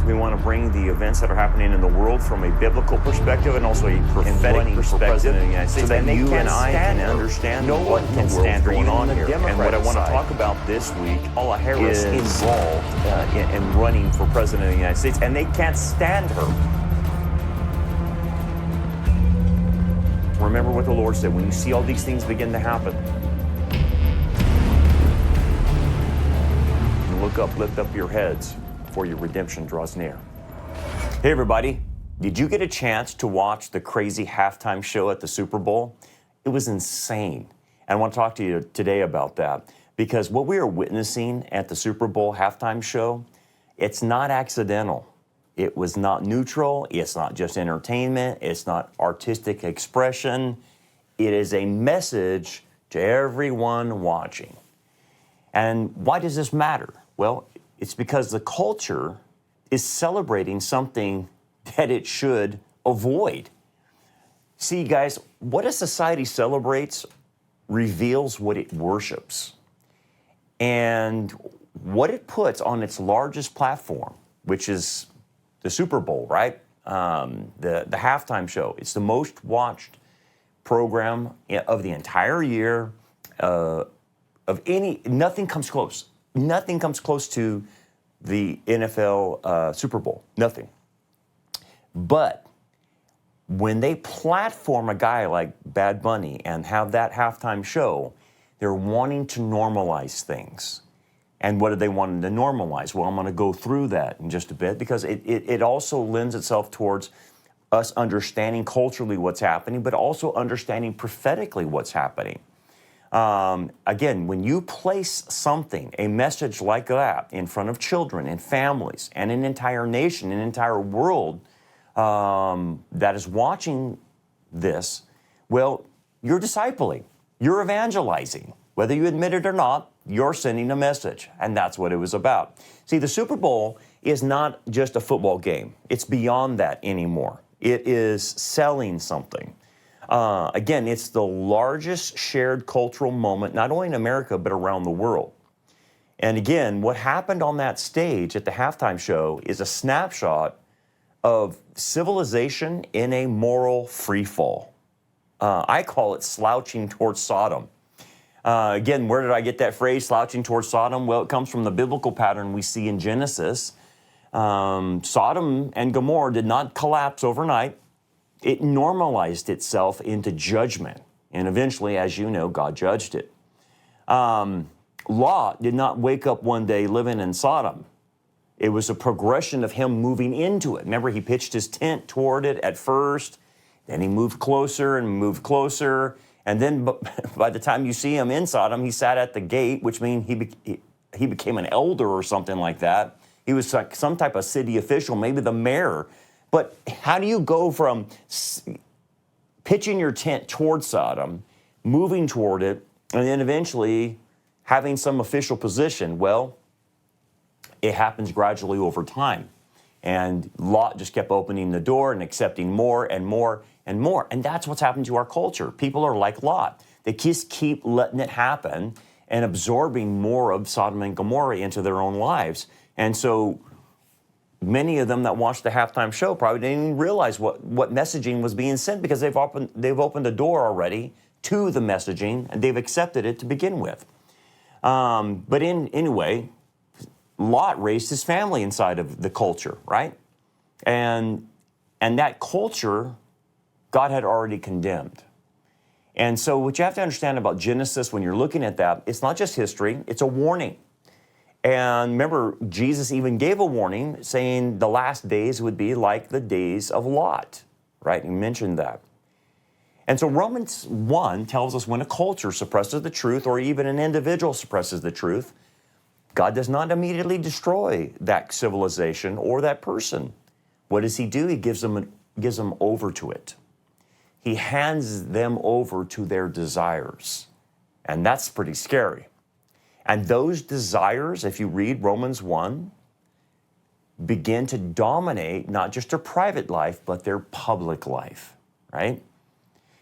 We want to bring the events that are happening in the world from a biblical perspective and also a prophetic perspective, so that you and I can understand no one can stand going on here. And what I want to talk about this week is involved in running for president of the United States, and they can't stand her. Remember what the Lord said, when you see all these things begin to happen, look up, lift up your heads, for your redemption draws near. Hey everybody, did you get a chance to watch the crazy halftime show at the Super Bowl? It was insane. And I want to talk to you today about that, because what we are witnessing at the Super Bowl halftime show, it's not accidental. It was not neutral. It's not just entertainment. It's not artistic expression. It is a message to everyone watching. And why does this matter? Well, it's because the culture is celebrating something that it should avoid. See, guys, what a society celebrates reveals what it worships. And what it puts on its largest platform, which is the Super Bowl, right? The halftime show. It's the most watched program of the entire year, nothing comes close. Nothing comes close to the NFL Super Bowl. Nothing. But when they platform a guy like Bad Bunny and have that halftime show, they're wanting to normalize things. And what do they want to normalize? Well, I'm going to go through that in just a bit, because it also lends itself towards us understanding culturally what's happening, but also understanding prophetically what's happening. Again, when you place something, a message like that, in front of children and families and an entire nation, an entire world that is watching this, well, you're discipling, you're evangelizing. Whether you admit it or not, you're sending a message, and that's what it was about. See, the Super Bowl is not just a football game. It's beyond that anymore. It is selling something. Again, it's the largest shared cultural moment, not only in America, but around the world. And again, what happened on that stage at the halftime show is a snapshot of civilization in a moral freefall. I call it slouching towards Sodom. Again, where did I get that phrase, slouching towards Sodom? Well, it comes from the biblical pattern we see in Genesis. Sodom and Gomorrah did not collapse overnight. It normalized itself into judgment. And eventually, as you know, God judged it. Lot did not wake up one day living in Sodom. It was a progression of him moving into it. Remember, he pitched his tent toward it at first. Then he moved closer and moved closer. And then by the time you see him in Sodom, he sat at the gate, which means he became an elder or something like that. He was like some type of city official, maybe the mayor. But how do you go from pitching your tent toward Sodom, moving toward it, and then eventually having some official position? Well, it happens gradually over time. And Lot just kept opening the door and accepting more and more and more. And that's what's happened to our culture. People are like Lot. They just keep letting it happen and absorbing more of Sodom and Gomorrah into their own lives. And so many of them that watched the halftime show probably didn't even realize what messaging was being sent, because they've opened the door already to the messaging, and they've accepted it to begin with. But anyway, Lot raised his family inside of the culture, right? And that culture, God had already condemned. And so what you have to understand about Genesis when you're looking at that, it's not just history, it's a warning. And remember, Jesus even gave a warning saying the last days would be like the days of Lot, right? He mentioned that. And so Romans 1 tells us when a culture suppresses the truth, or even an individual suppresses the truth, God does not immediately destroy that civilization or that person. What does he do? He gives them over to it. He hands them over to their desires. And that's pretty scary. And those desires, if you read Romans 1, begin to dominate not just their private life, but their public life, right?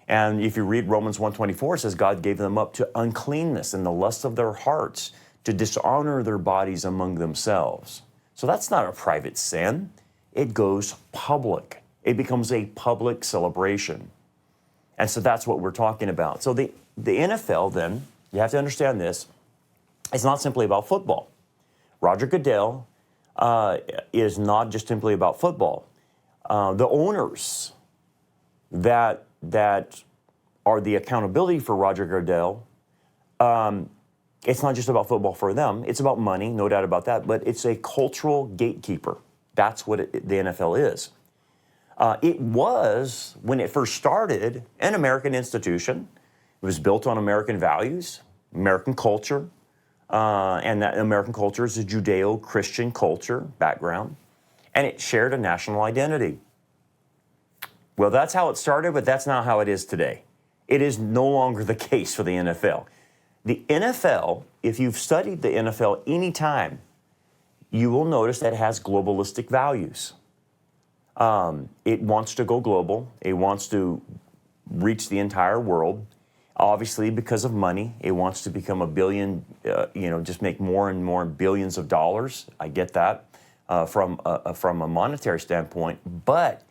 And if you read Romans 1:24, it says God gave them up to uncleanness and the lust of their hearts, to dishonor their bodies among themselves. So that's not a private sin. It goes public. It becomes a public celebration. And so that's what we're talking about. So the NFL then, you have to understand this, it's not simply about football. Roger Goodell is not just simply about football. The owners that are the accountability for Roger Goodell, it's not just about football for them. It's about money, no doubt about that, but it's a cultural gatekeeper. That's what the NFL is. It was, when it first started, an American institution. It was built on American values, American culture, and that American culture is a Judeo-Christian culture background, and it shared a national identity. Well, that's how it started, but that's not how it is today. It is no longer the case for the NFL. The NFL, if you've studied the NFL any time, you will notice that it has globalistic values. It wants to go global. It wants to reach the entire world. Obviously, because of money, it wants to become a billion, just make more and more billions of dollars. I get that from a monetary standpoint. But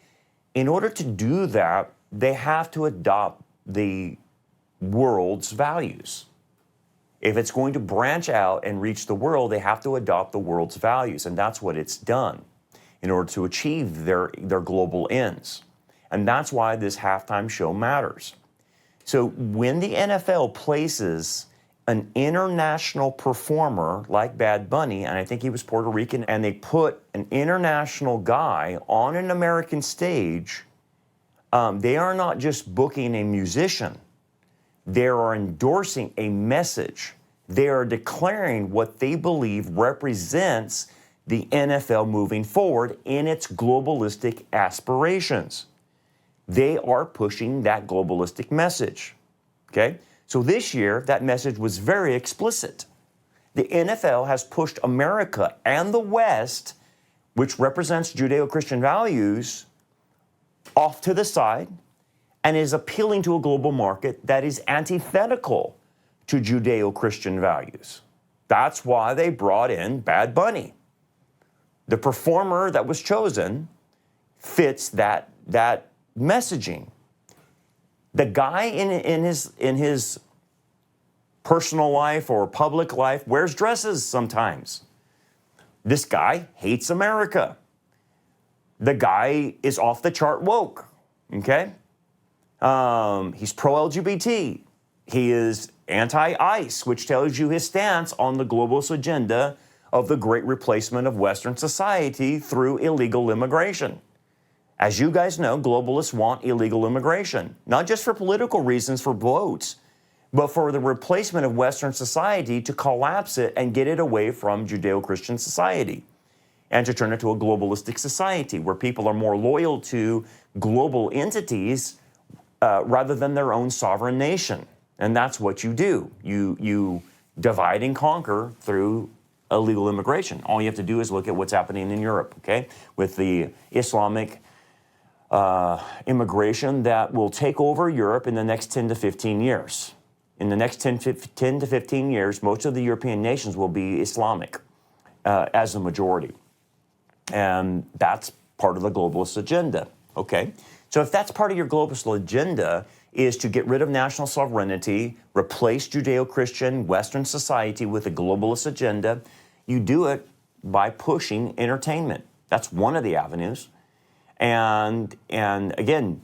in order to do that, they have to adopt the world's values. If it's going to branch out and reach the world, they have to adopt the world's values. And that's what it's done in order to achieve their global ends. And that's why this halftime show matters. So when the NFL places an international performer like Bad Bunny, and I think he was Puerto Rican, and they put an international guy on an American stage, they are not just booking a musician. They are endorsing a message. They are declaring what they believe represents the NFL moving forward in its globalistic aspirations. They are pushing that globalistic message, okay? So this year, that message was very explicit. The NFL has pushed America and the West, which represents Judeo-Christian values, off to the side and is appealing to a global market that is antithetical to Judeo-Christian values. That's why they brought in Bad Bunny. The performer that was chosen fits that messaging. The guy in his personal life or public life wears dresses sometimes. This guy hates America. The guy is off the chart woke, okay? He's pro-LGBT. He is anti-ICE, which tells you his stance on the globalist agenda of the great replacement of Western society through illegal immigration. As you guys know, globalists want illegal immigration, not just for political reasons for votes, but for the replacement of Western society to collapse it and get it away from Judeo-Christian society and to turn it to a globalistic society where people are more loyal to global entities rather than their own sovereign nation. And that's what you do. You divide and conquer through illegal immigration. All you have to do is look at what's happening in Europe, okay, with the Islamic immigration that will take over Europe in the next 10 to 15 years. In the next 10 to 15 years, most of the European nations will be Islamic as a majority. And that's part of the globalist agenda, okay? So if that's part of your globalist agenda is to get rid of national sovereignty, replace Judeo-Christian Western society with a globalist agenda, you do it by pushing entertainment. That's one of the avenues. And again,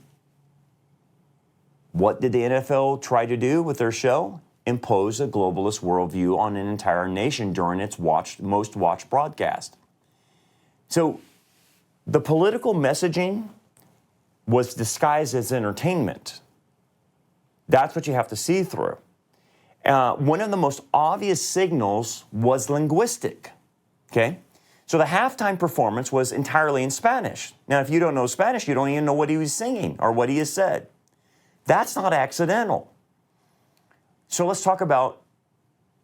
what did the NFL try to do with their show? Impose a globalist worldview on an entire nation during its most watched broadcast. So the political messaging was disguised as entertainment. That's what you have to see through. One of the most obvious signals was linguistic, okay? So the halftime performance was entirely in Spanish. Now, if you don't know Spanish, you don't even know what he was singing or what he has said. That's not accidental. So let's talk about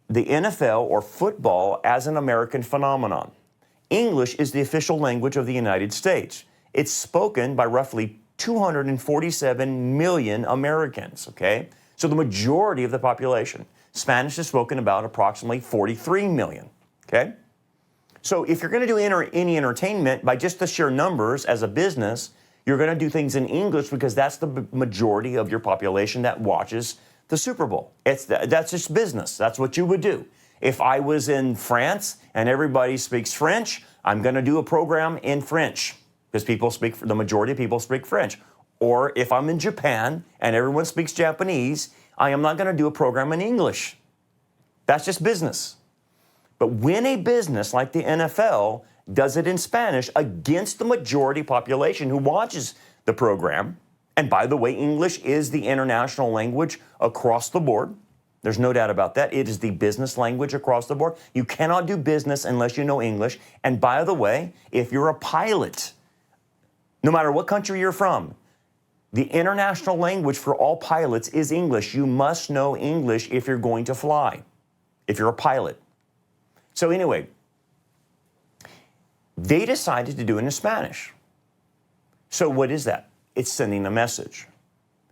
the NFL or football as an American phenomenon. English is the official language of the United States. It's spoken by roughly 247 million Americans, okay? So the majority of the population. Spanish is spoken about approximately 43 million, okay? So if you're going to do any entertainment by just the sheer numbers as a business, you're going to do things in English because that's the majority of your population that watches the Super Bowl. That's just business. That's what you would do. If I was in France and everybody speaks French, I'm going to do a program in French because the majority of people speak French. Or if I'm in Japan and everyone speaks Japanese, I am not going to do a program in English. That's just business. But when a business like the NFL does it in Spanish against the majority population who watches the program, and by the way, English is the international language across the board. There's no doubt about that. It is the business language across the board. You cannot do business unless you know English. And by the way, if you're a pilot, no matter what country you're from, the international language for all pilots is English. You must know English if you're going to fly, if you're a pilot. So anyway, they decided to do it in Spanish. So what is that? It's sending a message.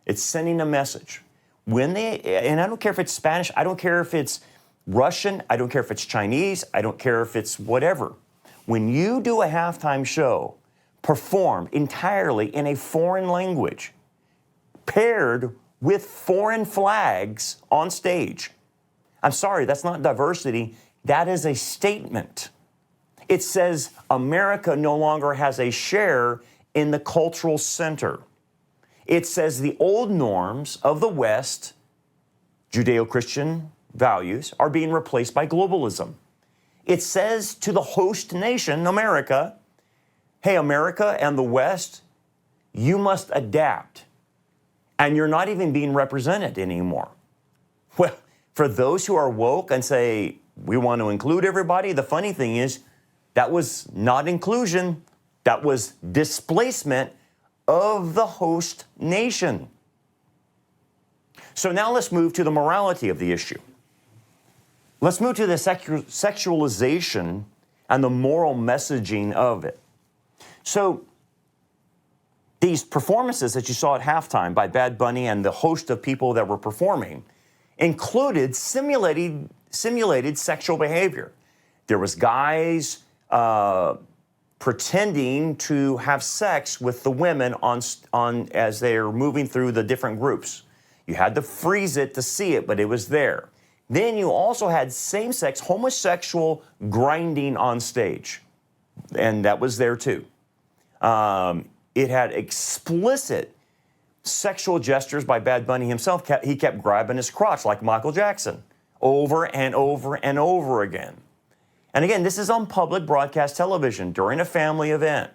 It's sending a message. And I don't care if it's Spanish, I don't care if it's Russian, I don't care if it's Chinese, I don't care if it's whatever. When you do a halftime show performed entirely in a foreign language, paired with foreign flags on stage, I'm sorry, that's not diversity, that is a statement. It says America no longer has a share in the cultural center. It says the old norms of the West, Judeo-Christian values, are being replaced by globalism. It says to the host nation, America, hey, America and the West, you must adapt. And you're not even being represented anymore. Well, for those who are woke and say, we want to include everybody, the funny thing is, that was not inclusion, that was displacement of the host nation. So now let's move to the morality of the issue. Let's move to the sexualization and the moral messaging of it. So these performances that you saw at halftime by Bad Bunny and the host of people that were performing included simulated sexual behavior. There was guys pretending to have sex with the women on as they're moving through the different groups. You had to freeze it to see it, but it was there. Then you also had same-sex homosexual grinding on stage, and that was there too. It had explicit sexual gestures by Bad Bunny himself. He kept grabbing his crotch like Michael Jackson over and over and over again. And again, this is on public broadcast television during a family event.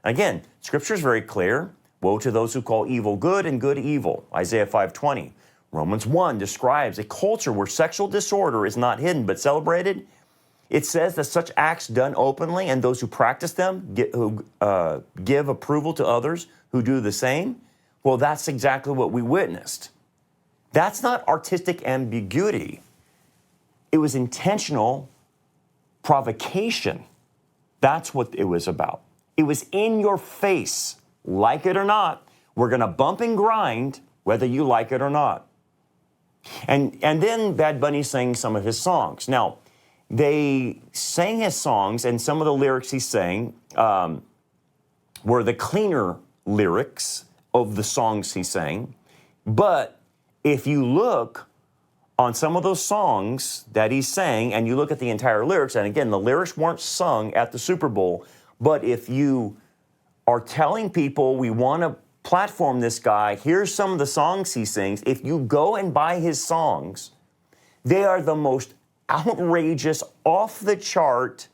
Again, Scripture is very clear. Woe to those who call evil good and good evil. Isaiah 5:20. Romans 1 describes a culture where sexual disorder is not hidden but celebrated. It says that such acts done openly and those who practice them, who give approval to others who do the same. Well, that's exactly what we witnessed. That's not artistic ambiguity. It was intentional provocation. That's what it was about. It was in your face, like it or not. We're going to bump and grind whether you like it or not. And then Bad Bunny sang some of his songs. Now, they sang his songs, and some of the lyrics he sang were the cleaner lyrics of the songs he sang. But if you look on some of those songs that he sang, and you look at the entire lyrics, and again, the lyrics weren't sung at the Super Bowl, but if you are telling people we want to platform this guy, here's some of the songs he sings, if you go and buy his songs, they are the most outrageous, off-the-chart,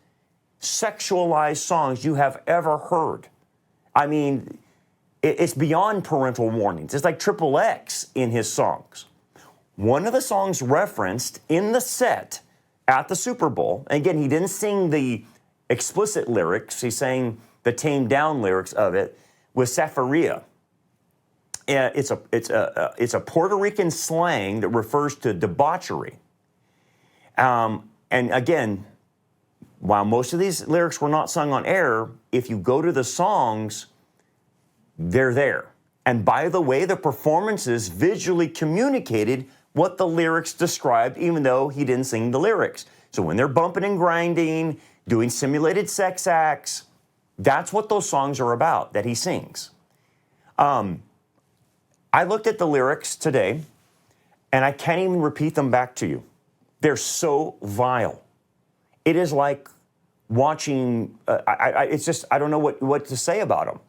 sexualized songs you have ever heard. I mean, it's beyond parental warnings. It's like XXX in his songs. One of the songs referenced in the set at the Super Bowl, and again, he didn't sing the explicit lyrics, he sang the tamed down lyrics of it, was Safaria. It's a Puerto Rican slang that refers to debauchery. And again, while most of these lyrics were not sung on air, if you go to the songs, they're there. And by the way, the performances visually communicated what the lyrics described, even though he didn't sing the lyrics. So when they're bumping and grinding, doing simulated sex acts. That's what those songs are about that he sings. I looked at the lyrics today, and I can't even repeat them back to you. They're so vile. It is like watching, it's just, I don't know what to say about them.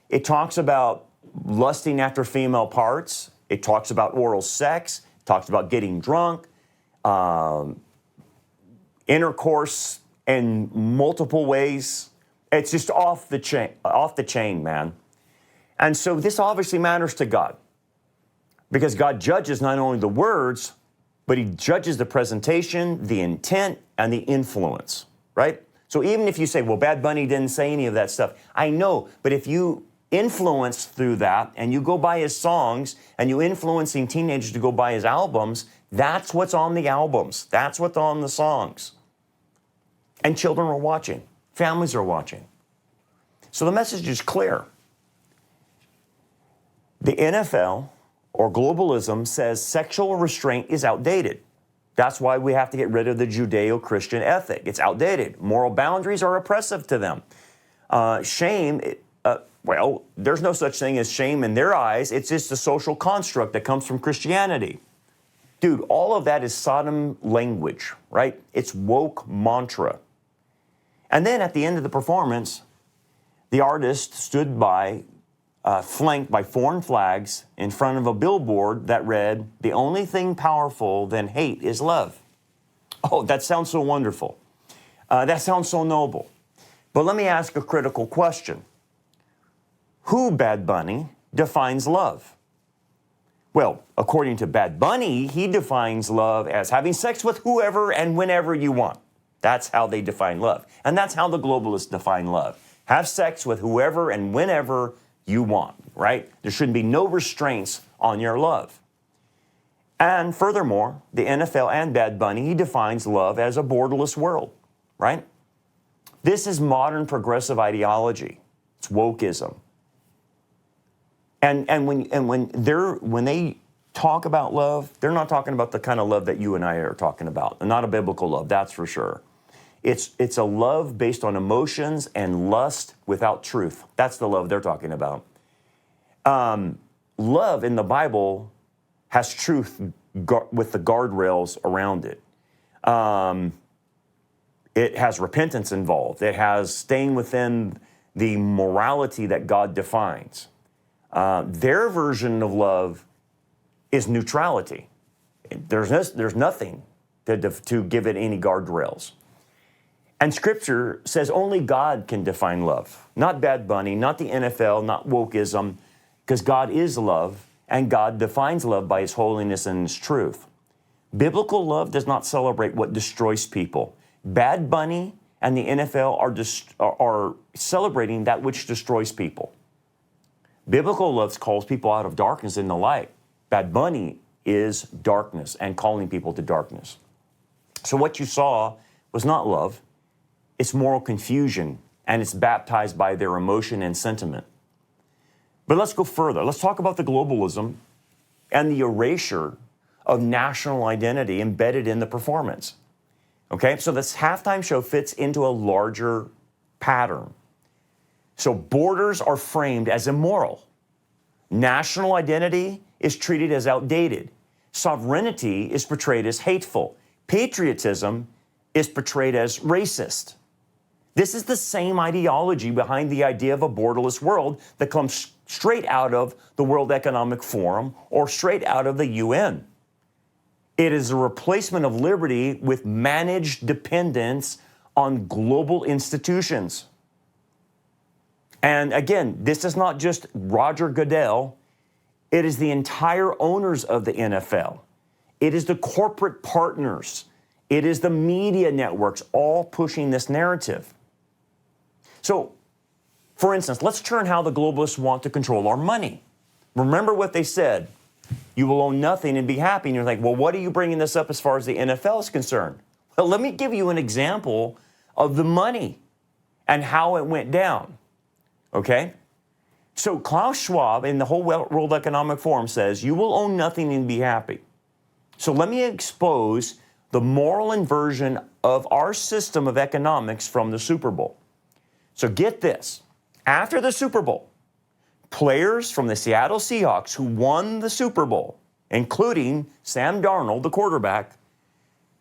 It talks about lusting after female parts. It talks about oral sex. It talks about getting drunk, intercourse in multiple ways. It's just off the chain, man. And so this obviously matters to God, because God judges not only the words, but he judges the presentation, the intent, and the influence, right? So even if you say, well, Bad Bunny didn't say any of that stuff, I know, but if you influence through that and you go buy his songs and you influencing teenagers to go buy his albums, that's what's on the albums. That's what's on the songs. And children are watching. Families are watching. So the message is clear. The NFL or globalism says sexual restraint is outdated. That's why we have to get rid of the Judeo-Christian ethic. It's outdated. Moral boundaries are oppressive to them. Shame, well, there's no such thing as shame in their eyes. It's just a social construct that comes from Christianity. Dude, all of that is Sodom language, right? It's woke mantra. And then at the end of the performance, the artist stood by, flanked by foreign flags in front of a billboard that read, "The only thing powerful than hate is love." Oh, that sounds so wonderful. That sounds so noble. But let me ask a critical question. Who, Bad Bunny, defines love? Well, according to Bad Bunny, he defines love as having sex with whoever and whenever you want. That's how they define love. And that's how the globalists define love. Have sex with whoever and whenever you want, right? There shouldn't be no restraints on your love. And furthermore, the NFL and Bad Bunny, he defines love as a borderless world, right? This is modern progressive ideology. It's wokeism. And when they talk about love, they're not talking about the kind of love that you and I are talking about. Not a biblical love, that's for sure. It's a love based on emotions and lust without truth. That's the love they're talking about. Love in the Bible has truth with the guardrails around it. It has repentance involved. It has staying within the morality that God defines. Their version of love is neutrality. There's nothing to give it any guardrails. And Scripture says only God can define love, not Bad Bunny, not the NFL, not wokeism, because God is love, and God defines love by His holiness and His truth. Biblical love does not celebrate what destroys people. Bad Bunny and the NFL are celebrating that which destroys people. Biblical love calls people out of darkness into light. Bad Bunny is darkness and calling people to darkness. So what you saw was not love. It's moral confusion, and it's baptized by their emotion and sentiment. But let's go further. Let's talk about the globalism and the erasure of national identity embedded in the performance. Okay, so this halftime show fits into a larger pattern. So borders are framed as immoral. National identity is treated as outdated. Sovereignty is portrayed as hateful. Patriotism is portrayed as racist. This is the same ideology behind the idea of a borderless world that comes straight out of the World Economic Forum or straight out of the UN. It is a replacement of liberty with managed dependence on global institutions. And again, this is not just Roger Goodell. It is the entire owners of the NFL. It is the corporate partners. It is the media networks all pushing this narrative. So, for instance, let's turn how the globalists want to control our money. Remember what they said. You will own nothing and be happy. And you're like, well, what are you bringing this up as far as the NFL is concerned? Well, let me give you an example of the money and how it went down. Okay? So Klaus Schwab in the whole World Economic Forum says, you will own nothing and be happy. So let me expose the moral inversion of our system of economics from the Super Bowl. So get this. After the Super Bowl, players from the Seattle Seahawks who won the Super Bowl, including Sam Darnold, the quarterback,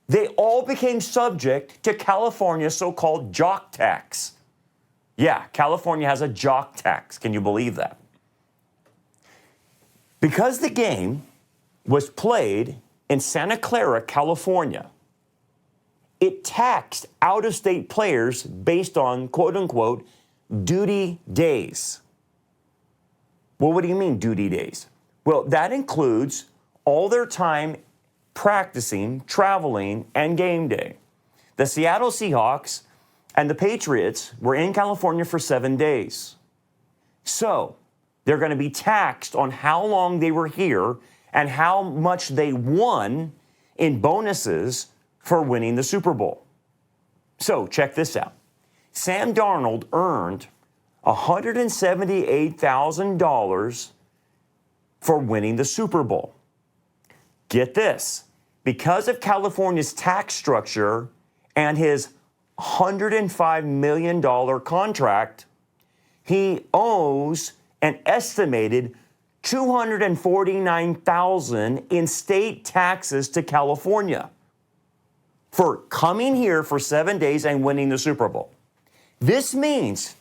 they all became subject to California's so-called jock tax. Yeah, California has a jock tax. Can you believe that? Because the game was played in Santa Clara, California, it taxed out-of-state players based on, quote-unquote, duty days. Well, what do you mean, duty days? Well, that includes all their time practicing, traveling, and game day. The Seattle Seahawks and the Patriots were in California for 7 days. So they're going to be taxed on how long they were here and how much they won in bonuses for winning the Super Bowl. So check this out. Sam Darnold earned $178,000 for winning the Super Bowl. Get this, because of California's tax structure and his $105 million contract, he owes an estimated $249,000 in state taxes to California for coming here for 7 days and winning the Super Bowl. This means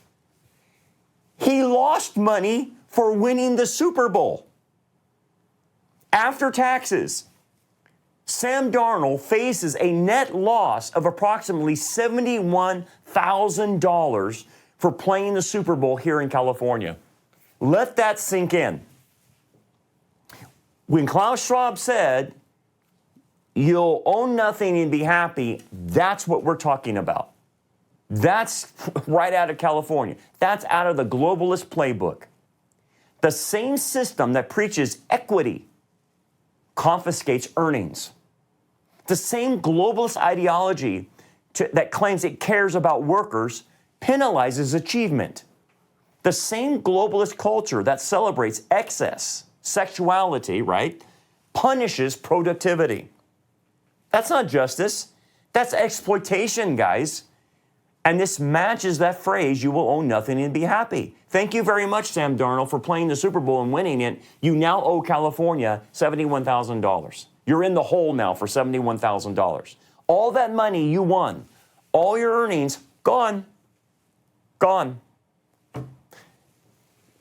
he lost money for winning the Super Bowl. After taxes, Sam Darnold faces a net loss of approximately $71,000 for playing the Super Bowl here in California. Let that sink in. When Klaus Schwab said, you'll own nothing and be happy, that's what we're talking about. That's right out of California. That's out of the globalist playbook. The same system that preaches equity confiscates earnings. The same globalist ideology that claims it cares about workers penalizes achievement. The same globalist culture that celebrates excess, sexuality, right, punishes productivity. That's not justice. That's exploitation, guys. And this matches that phrase, you will own nothing and be happy. Thank you very much, Sam Darnold, for playing the Super Bowl and winning it. You now owe California $71,000. You're in the hole now for $71,000. All that money you won, all your earnings, gone. Gone.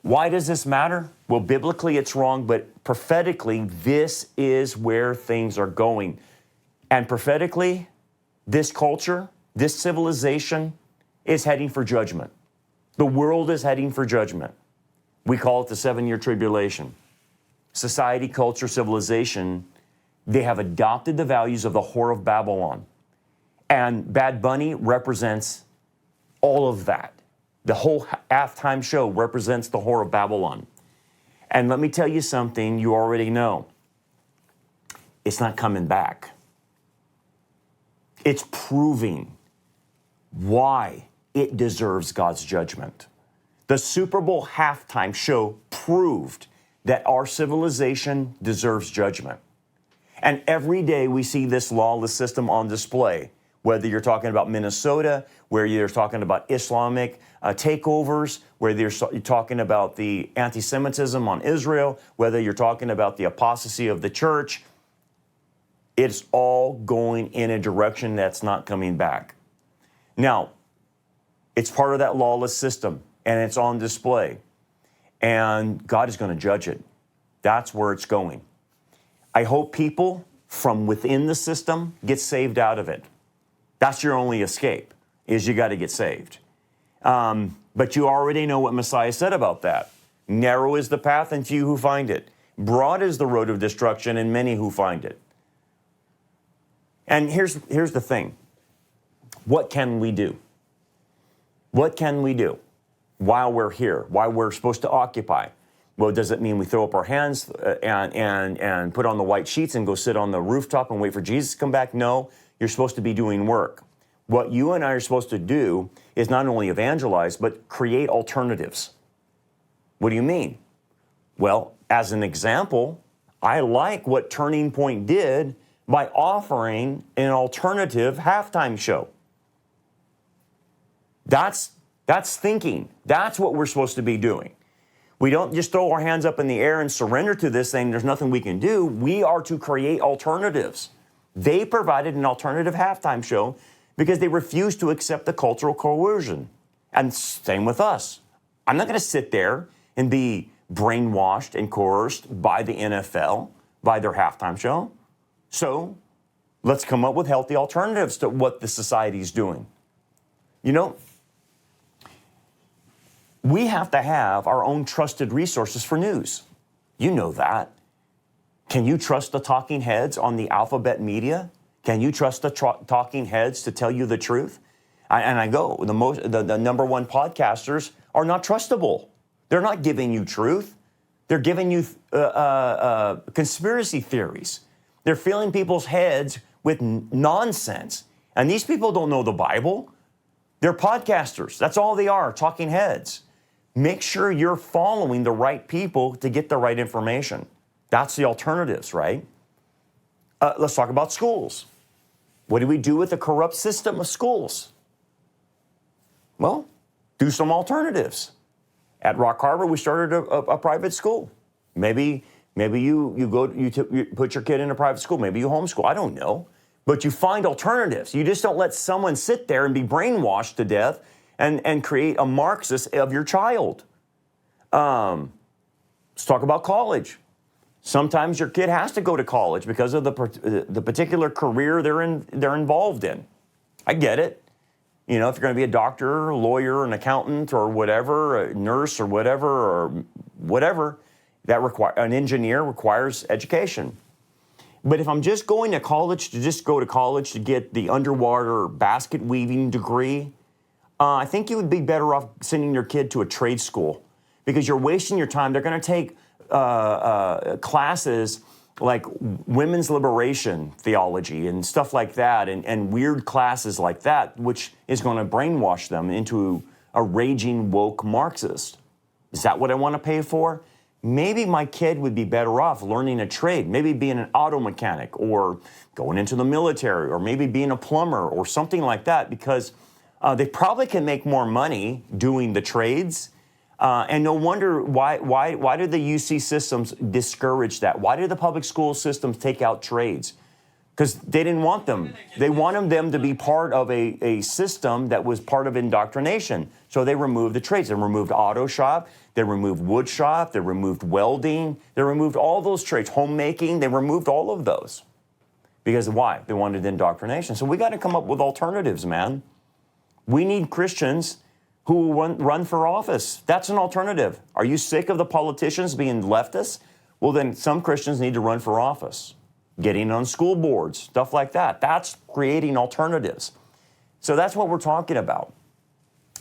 Why does this matter? Well, biblically it's wrong, but prophetically, this is where things are going. And prophetically, this culture, this civilization is heading for judgment. The world is heading for judgment. We call it the 7-year tribulation. Society, culture, civilization, they have adopted the values of the Whore of Babylon. And Bad Bunny represents all of that. The whole halftime show represents the Whore of Babylon. And let me tell you something you already know. It's not coming back. It's proving why it deserves God's judgment. The Super Bowl halftime show proved that our civilization deserves judgment. And every day we see this lawless system on display, whether you're talking about Minnesota, where you're talking about Islamic takeovers, whether you're talking about the anti-Semitism on Israel, whether you're talking about the apostasy of the church. It's all going in a direction that's not coming back. Now, it's part of that lawless system, and it's on display. And God is going to judge it. That's where it's going. I hope people from within the system get saved out of it. That's your only escape, is you got to get saved. But you already know what Messiah said about that. Narrow is the path, and few who find it. Broad is the road of destruction, and many who find it. And here's the thing. What can we do? What can we do while we're here, while we're supposed to occupy? Well, does it mean we throw up our hands and put on the white sheets and go sit on the rooftop and wait for Jesus to come back? No, you're supposed to be doing work. What you and I are supposed to do is not only evangelize, but create alternatives. What do you mean? Well, as an example, I like what Turning Point did by offering an alternative halftime show. That's thinking. That's what we're supposed to be doing. We don't just throw our hands up in the air and surrender to this saying there's nothing we can do. We are to create alternatives. They provided an alternative halftime show because they refused to accept the cultural coercion. And same with us. I'm not going to sit there and be brainwashed and coerced by the NFL, by their halftime show. So let's come up with healthy alternatives to what the society is doing. You know, we have to have our own trusted resources for news. You know that. Can you trust the talking heads on the alphabet media? Can you trust the talking heads to tell you the truth? The number one podcasters are not trustable. They're not giving you truth. They're giving you conspiracy theories. They're filling people's heads with nonsense. And these people don't know the Bible. They're podcasters. That's all they are, talking heads. Make sure you're following the right people to get the right information. That's the alternatives, right? Let's talk about schools. What do we do with the corrupt system of schools? Well, do some alternatives. At Rock Harbor, we started a private school. Maybe you put your kid in a private school. Maybe you homeschool. I don't know. But you find alternatives. You just don't let someone sit there and be brainwashed to death and create a Marxist of your child. Let's talk about college. Sometimes your kid has to go to college because of the particular career they're involved in. I get it. You know, if you're going to be a doctor, a lawyer, an accountant, or whatever, a nurse, or whatever, an engineer requires education. But if I'm just going to college to get the underwater basket weaving degree, I think you would be better off sending your kid to a trade school because you're wasting your time. They're going to take classes like women's liberation theology and stuff like that, and weird classes like that, which is going to brainwash them into a raging woke Marxist. Is that what I want to pay for? Maybe my kid would be better off learning a trade, maybe being an auto mechanic or going into the military or maybe being a plumber or something like that because they probably can make more money doing the trades. And no wonder why do the UC systems discourage that? Why do the public school systems take out trades? Because they didn't want them. They wanted them to be part of a system that was part of indoctrination. So they removed the trades. They removed auto shop. They removed wood shop. They removed welding. They removed all those trades. Homemaking. They removed all of those. Because why? They wanted indoctrination. So we got to come up with alternatives, man. We need Christians who will run for office. That's an alternative. Are you sick of the politicians being leftists? Well, then some Christians need to run for office. Getting on school boards, stuff like that. That's creating alternatives. So that's what we're talking about.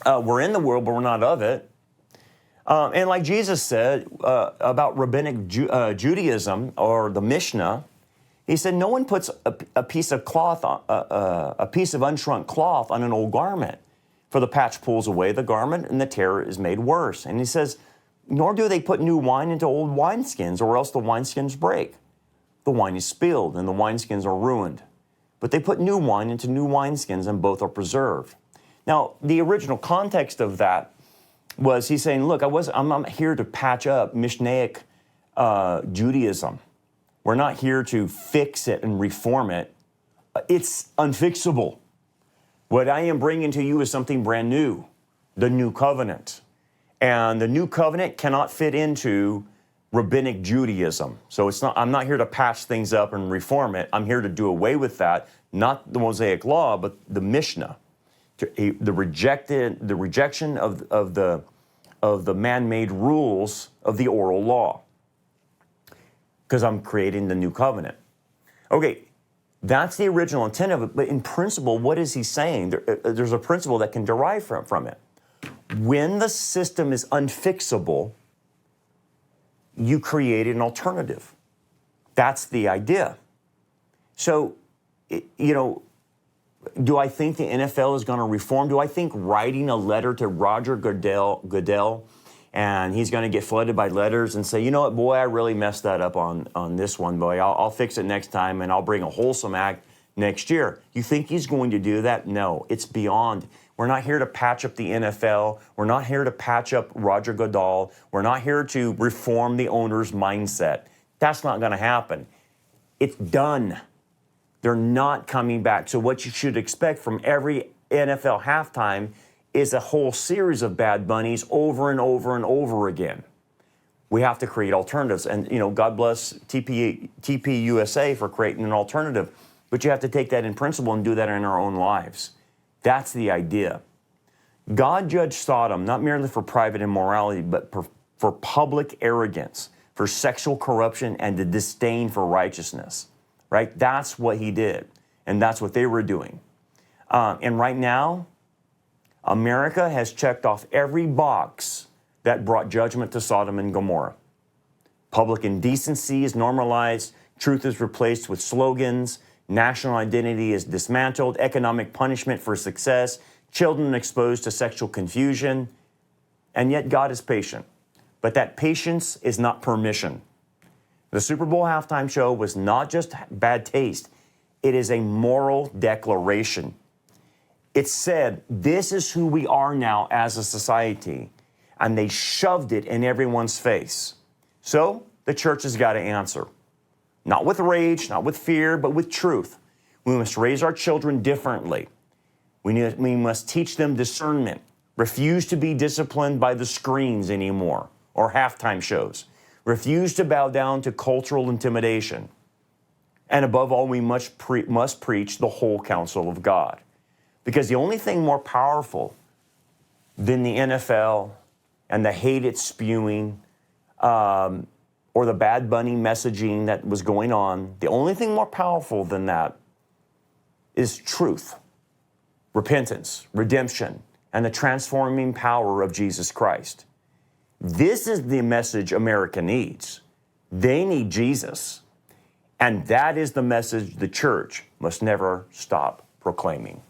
We're in the world, but we're not of it. And like Jesus said about rabbinic Judaism or the Mishnah, he said, no one puts a piece of cloth, a piece of unshrunk cloth on an old garment. For the patch pulls away the garment and the tear is made worse. And he says, nor do they put new wine into old wineskins or else the wineskins break. The wine is spilled and the wineskins are ruined. But they put new wine into new wineskins and both are preserved. Now, the original context of that was he's saying, look, I'm not here to patch up Mishnaic Judaism. We're not here to fix it and reform it. It's unfixable. What I am bringing to you is something brand new, the new covenant. And the new covenant cannot fit into rabbinic Judaism. So I'm not here to patch things up and reform it. I'm here to do away with that, not the Mosaic law, but the Mishnah, the rejection of the man-made rules of the oral law, because I'm creating the new covenant. Okay. That's the original intent of it, but in principle, what is he saying? There's a principle that can derive from it. When the system is unfixable, you create an alternative. That's the idea. So, do I think the NFL is going to reform? Do I think writing a letter to Roger Goodell and he's going to get flooded by letters and say, you know what, boy, I really messed that up on this one, boy. I'll fix it next time, and I'll bring a wholesome act next year. You think he's going to do that? No, it's beyond. We're not here to patch up the NFL. We're not here to patch up Roger Goodell. We're not here to reform the owner's mindset. That's not going to happen. It's done. They're not coming back. So what you should expect from every NFL halftime is a whole series of Bad Bunnies over and over and over again. We have to create alternatives. And, God bless TP USA for creating an alternative. But you have to take that in principle and do that in our own lives. That's the idea. God judged Sodom not merely for private immorality, but for public arrogance, for sexual corruption, and the disdain for righteousness, right? That's what he did, and that's what they were doing. And right now, America has checked off every box that brought judgment to Sodom and Gomorrah. Public indecency is normalized, truth is replaced with slogans, national identity is dismantled, economic punishment for success, children exposed to sexual confusion, and yet God is patient. But that patience is not permission. The Super Bowl halftime show was not just bad taste, it is a moral declaration. It said, this is who we are now as a society, and they shoved it in everyone's face. So the church has got to answer. Not with rage, not with fear, but with truth. We must raise our children differently. We must teach them discernment. Refuse to be disciplined by the screens anymore or halftime shows. Refuse to bow down to cultural intimidation. And above all, we must preach the whole counsel of God. Because the only thing more powerful than the NFL and the hate it's spewing, or the Bad Bunny messaging that was going on, the only thing more powerful than that is truth, repentance, redemption, and the transforming power of Jesus Christ. This is the message America needs. They need Jesus. And that is the message the church must never stop proclaiming.